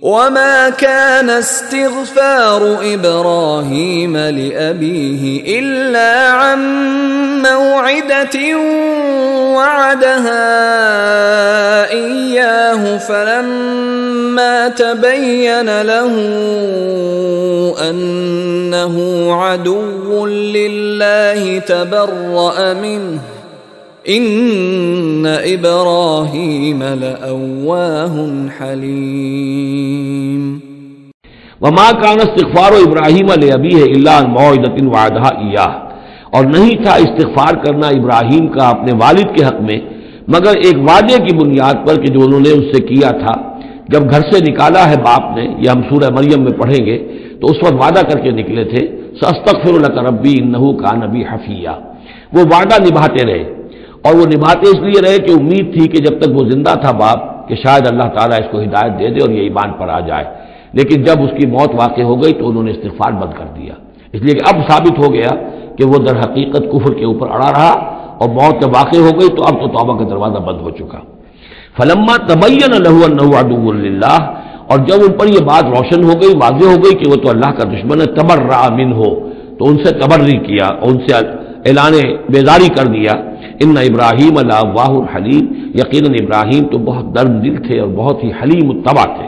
وما كان استغفار إبراهيم لأبيه إلا عن موعدة وعدها إياه فلما تبين له أنه عدو لله تبرأ منه ان ابراہیم لأواہ حلیم وما كان استغفار ابراہیم لأبیہ الا عن موعدۃ وعدها ایاہ، اور نہیں تھا استغفار کرنا ابراہیم کا اپنے والد کے حق میں مگر ایک وعدے کی بنیاد پر کہ جو انہوں نے اس سے کیا تھا جب گھر سے نکالا ہے باپ نے، یہ ہم سورہ مریم میں پڑھیں گے تو اس وقت وعدہ کر کے نکلے تھے سأستغفر لک ربی انہ کان بی حفیہ، وہ وعدہ نبھاتے رہے، اور وہ نبھاتے اس لیے رہے کہ امید تھی کہ جب تک وہ زندہ تھا باپ کہ شاید اللہ تعالیٰ اس کو ہدایت دے دے اور یہ ایمان پر آ جائے، لیکن جب اس کی موت واقع ہو گئی تو انہوں نے استغفار بند کر دیا، اس لیے کہ اب ثابت ہو گیا کہ وہ در حقیقت کفر کے اوپر اڑا رہا اور موت جب واقع ہو گئی تو اب تو توبہ کا دروازہ بند ہو چکا۔ فلما تبین لہ انہ عدو للہ، اور جب ان پر یہ بات روشن ہو گئی، واضح ہو گئی کہ وہ تو اللہ کا دشمن ہے، تبرأ منہ، تو ان سے تبری کیا اور ان سے اعلان بیزاری کر دیا۔ ان ابراہیم لأواہ حلیم، یقیناً ابراہیم تو بہت نرم دل تھے اور بہت ہی حلیم الطبع تھے۔